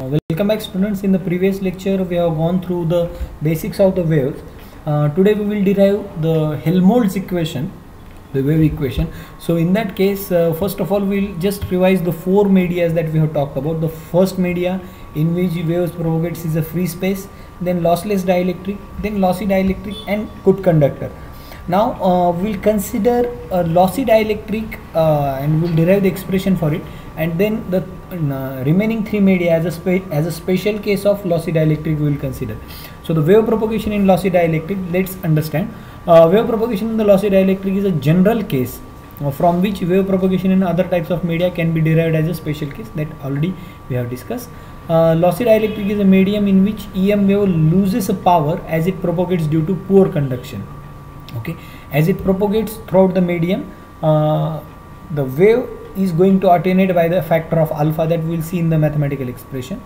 Welcome back students. In the previous lecture we have gone through the basics of the waves. Today we will derive the Helmholtz equation, the wave equation. So in that case, first of all we'll just revise the four medias that we have talked about. The first media in which waves propagates is a free space, then lossless dielectric, then lossy dielectric and good conductor. Now we'll consider a lossy dielectric and we'll derive the expression for it, and then the remaining three media as a special case of lossy dielectric we will consider. So the wave propagation in lossy dielectric, let's understand. Wave propagation in the lossy dielectric is a general case from which wave propagation in other types of media can be derived as a special case, that already we have discussed. Lossy dielectric is a medium in which EM wave loses a power as it propagates due to poor conduction. Okay, as it propagates throughout the medium, the wave is going to attenuate by the factor of alpha that we will see in the mathematical expression.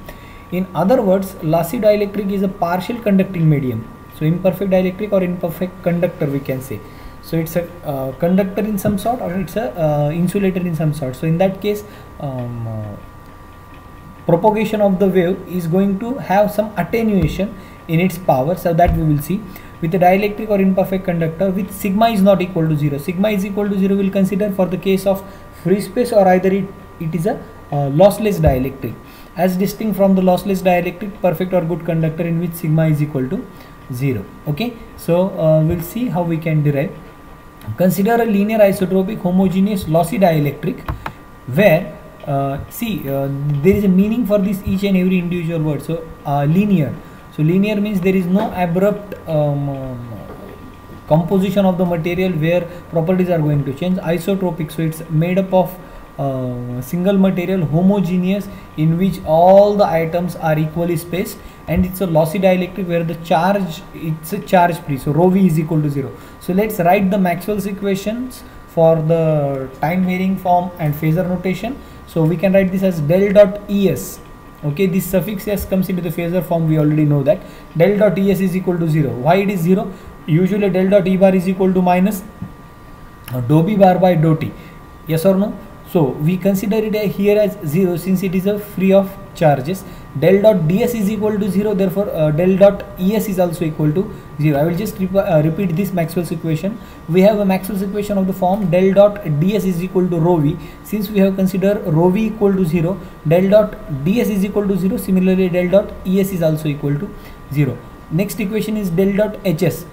In other words, lossy dielectric is a partial conducting medium, so imperfect dielectric or imperfect conductor we can say. So it's a conductor in some sort, or it's a insulator in some sort. So in that case, propagation of the wave is going to have some attenuation in its power, so that we will see. With a dielectric or imperfect conductor with sigma is not equal to 0. Sigma is equal to 0 we will consider for the case of free space, or either it is a lossless dielectric, as distinct from the lossless dielectric perfect or good conductor in which sigma is equal to 0. Okay, so we'll see how we can derive. Consider a linear isotropic homogeneous lossy dielectric where there is a meaning for this each and every individual word. So linear. So linear means there is no abrupt composition of the material where properties are going to change. Isotropic, so it's made up of single material, homogeneous in which all the atoms are equally spaced, and it's a lossy dielectric where the charge, it's a charge free, so rho v is equal to 0. So let's write the Maxwell's equations for the time varying form and phasor notation. So we can write this as del dot Es. Okay, this suffix s comes into the phasor form, we already know that. Del dot Es is equal to 0. Why it is 0? Usually del dot E bar is equal to minus dou B bar by dou T. Yes or no? So we consider it here as 0 since it is a free of charges. Del dot ds is equal to 0, therefore del dot Es is also equal to 0. I will just repeat this Maxwell's equation. We have a Maxwell's equation of the form del dot ds is equal to rho v. Since we have considered rho v equal to 0, del dot ds is equal to 0. Similarly, del dot Es is also equal to 0. Next equation is del dot hs.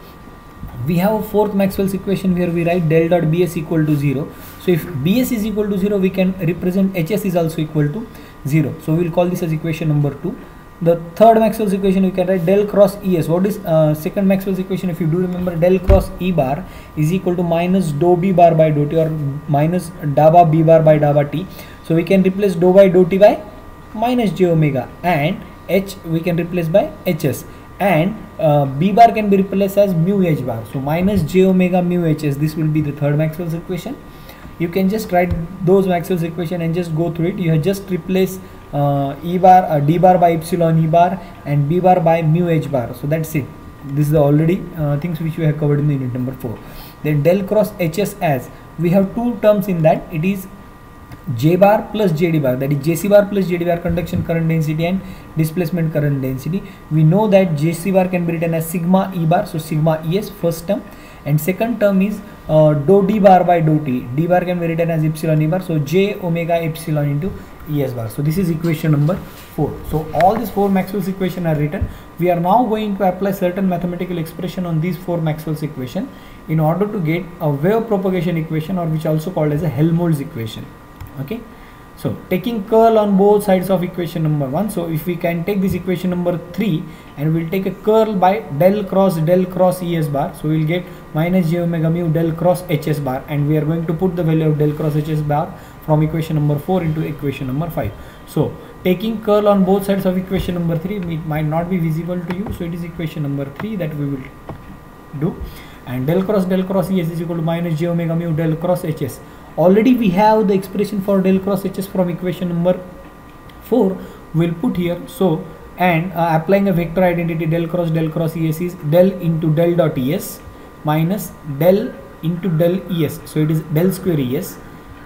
We have a fourth Maxwell's equation where we write del dot bs equal to 0. So if bs is equal to 0, we can represent hs is also equal to 0. So we will call this as equation number 2. The third Maxwell's equation we can write del cross es. What is second Maxwell's equation? If you do remember, del cross E bar is equal to minus dou B bar by dou T, or minus daba B bar by daba T. So we can replace dou by dou T by minus j omega, and h we can replace by hs, and B bar can be replaced as mu h bar. So minus j omega mu hs, this will be the third Maxwell's equation. You can just write those Maxwell's equation and just go through it. You have just replace E bar, D bar by epsilon E bar, and B bar by mu h bar. So that's it. This is the already things which we have covered in the unit number 4. Then del cross hs, as we have two terms in that, it is J bar plus JD bar, that is JC bar plus JD bar, conduction current density and displacement current density. We know that JC bar can be written as sigma E bar, so sigma ES first term, and second term is dou D bar by dou T. D bar can be written as epsilon E bar, so J omega epsilon into ES bar. So this is equation number 4. So all these 4 Maxwell's equations are written. We are now going to apply certain mathematical expression on these 4 Maxwell's equation in order to get a wave propagation equation, or which also called as a Helmholtz equation. Okay, so taking curl on both sides of equation number 1. So if we can take this equation number 3 and we'll take a curl by del cross Es bar, so we'll get minus j omega mu del cross hs bar, and we are going to put the value of del cross hs bar from equation number 4 into equation number 5. So taking curl on both sides of equation number 3, it might not be visible to you, so it is equation number 3 that we will do. And del cross Es is equal to minus j omega mu del cross hs. Already we have the expression for del cross hs from equation number 4. We'll put here. So, and applying a vector identity, del cross es is del into del dot es minus del into del es. So it is del square es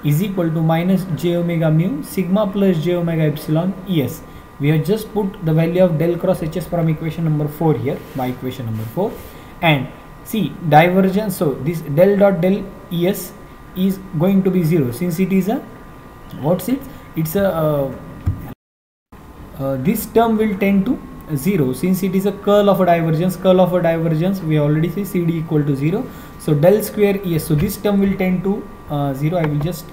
is equal to minus j omega mu sigma plus j omega epsilon es. We have just put the value of del cross Hs from equation number 4 here, by equation number 4, and see divergence. So this del dot del Es is going to be 0 since it is a, what's it? It's a this term will tend to 0 since it is a curl of a divergence. Curl of a divergence, we already say CD equal to 0. So del square Es, so this term will tend to 0. I will just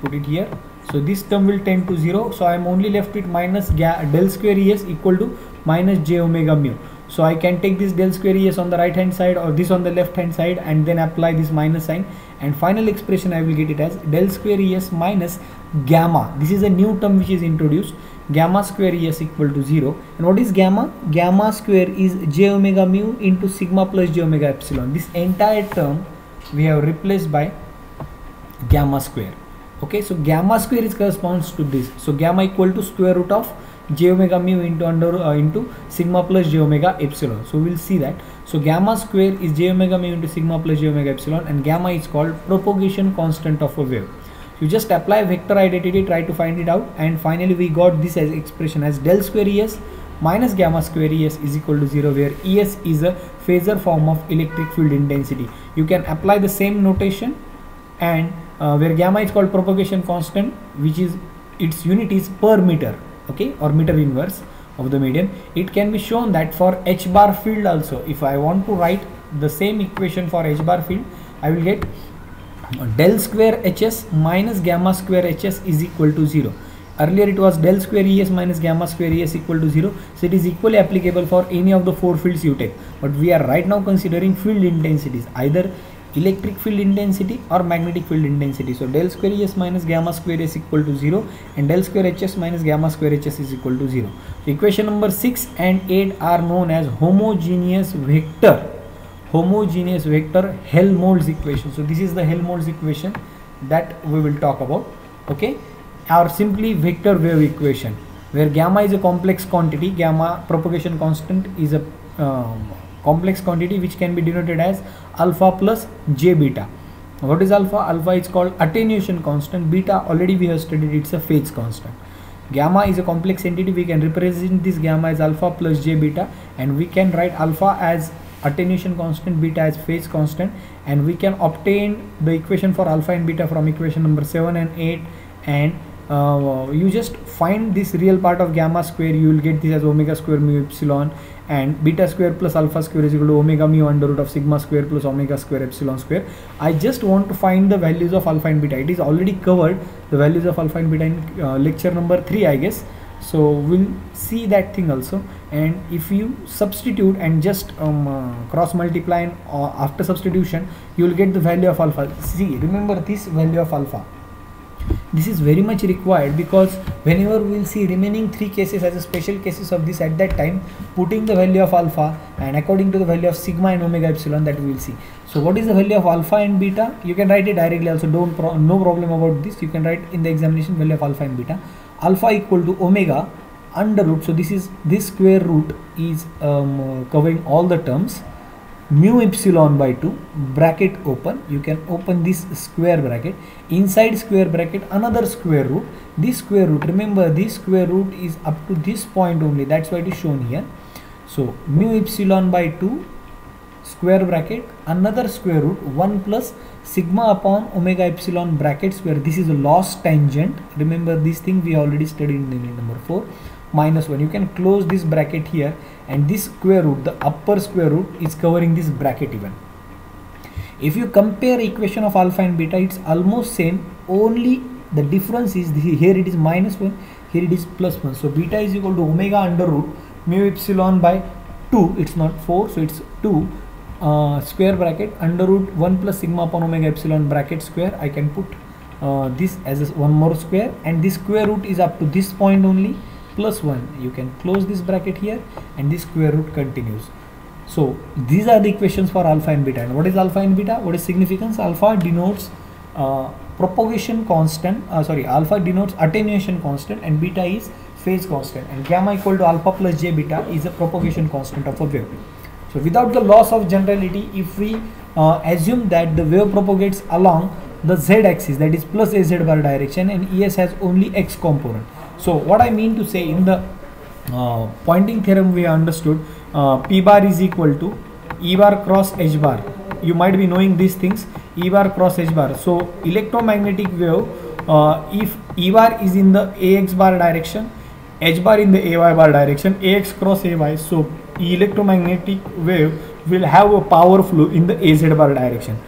put it here. So this term will tend to 0. So I am only left with minus del square Es equal to minus j omega mu. So I can take this del square Es on the right hand side or this on the left hand side and then apply this minus sign, and final expression I will get it as del square Es minus gamma. This is a new term which is introduced, gamma square Es equal to 0. And what is gamma? Gamma square is j omega mu into sigma plus j omega epsilon. This entire term we have replaced by gamma square. Okay, so gamma square is corresponds to this. So gamma equal to square root of j omega mu into into sigma plus j omega epsilon. So we will see that. So gamma square is j omega mu into sigma plus j omega epsilon, and gamma is called propagation constant of a wave. You just apply vector identity, try to find it out, and finally we got this as expression as del square Es minus gamma square Es is equal to 0, where Es is a phasor form of electric field intensity. You can apply the same notation, and where gamma is called propagation constant, which is its unit is per meter, okay, or meter inverse of the medium. It can be shown that for H bar field also, if I want to write the same equation for H bar field, I will get del square Hs minus gamma square Hs is equal to 0. Earlier it was del square Es minus gamma square Es equal to 0. So it is equally applicable for any of the 4 fields you take. But we are right now considering field intensities, either electric field intensity or magnetic field intensity. So del square Es minus gamma square is equal to 0, and del square Hs minus gamma square Hs is equal to 0. So equation number 6 and 8 are known as homogeneous vector Helmholtz equation. So this is the Helmholtz equation that we will talk about, okay, or simply vector wave equation, where gamma is a complex quantity. Gamma propagation constant is a complex quantity which can be denoted as alpha plus j beta. What is alpha? Alpha is called attenuation constant. Beta already we have studied, it's a phase constant. Gamma is a complex entity. We can represent this gamma as alpha plus j beta, and we can write alpha as attenuation constant, beta as phase constant, and we can obtain the equation for alpha and beta from equation number 7 and 8, and you just find this real part of gamma square. You will get this as omega square mu epsilon, and beta square plus alpha square is equal to omega mu under root of sigma square plus omega square epsilon square. I just want to find the values of alpha and beta. It is already covered, the values of alpha and beta, in lecture number 3, I guess. So we'll see that thing also. And if you substitute and just cross multiply, and after substitution you will get the value of alpha. See, remember this value of alpha. This is very much required, because whenever we will see remaining 3 cases as a special cases of this, at that time putting the value of alpha and according to the value of sigma and omega epsilon, that we will see. So what is the value of alpha and beta? You can write it directly also, no problem about this. You can write in the examination value of alpha and beta. Alpha equal to omega under root, so this square root is covering all the terms, mu epsilon by 2, bracket open. You can open this square bracket, inside square bracket another square root. This square root, remember this square root is up to this point only, that's why it is shown here. So mu epsilon by 2 square bracket another square root 1 plus sigma upon omega epsilon bracket square. This is a loss tangent. Remember this thing we already studied in the number 4, minus 1. You can close this bracket here, and this square root, the upper square root, is covering this bracket even. If you compare equation of alpha and beta, it's almost same, only the difference is here it is minus 1, here it is plus 1. So beta is equal to omega under root mu epsilon by 2, it's not 4, so it's 2 square bracket under root 1 plus sigma upon omega epsilon bracket square. I can put this as one more square, and this square root is up to this point only, plus 1. You can close this bracket here, and this square root continues. So these are the equations for alpha and beta. And what is alpha and beta? What is significance? Alpha denotes propagation constant, alpha denotes attenuation constant, and beta is phase constant, and gamma equal to alpha plus j beta is a propagation constant of a wave. So without the loss of generality, if we assume that the wave propagates along the z axis, that is plus az bar direction, and Es has only x component. So what I mean to say, in the pointing theorem we understood P bar is equal to E bar cross H bar. You might be knowing these things, E bar cross H bar. So electromagnetic wave, if E bar is in the AX bar direction, H bar in the AY bar direction, AX cross AY, so electromagnetic wave will have a power flow in the AZ bar direction.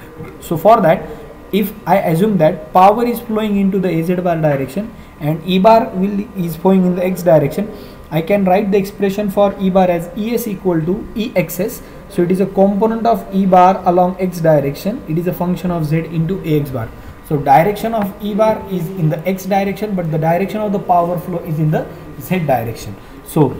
So for that, if I assume that power is flowing into the AZ bar direction and E bar is flowing in the X direction, I can write the expression for E bar as ES equal to EXS. So it is a component of E bar along X direction. It is a function of Z into AX bar. So direction of E bar is in the X direction, but the direction of the power flow is in the Z direction. So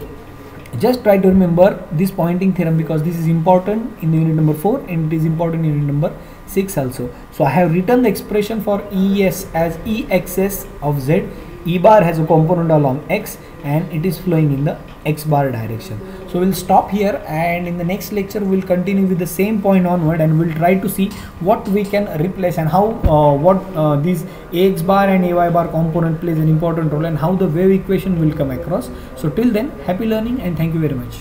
just try to remember this pointing theorem, because this is important in the unit number 4 and it is important in unit number 6 also. So I have written the expression for ES as EXS of Z. E bar has a component along X and it is flowing in the X bar direction. So we'll stop here, and in the next lecture we'll continue with the same point onward, and we'll try to see what we can replace and how these AX bar and AY bar component plays an important role, and how the wave equation will come across. So till then, happy learning and thank you very much.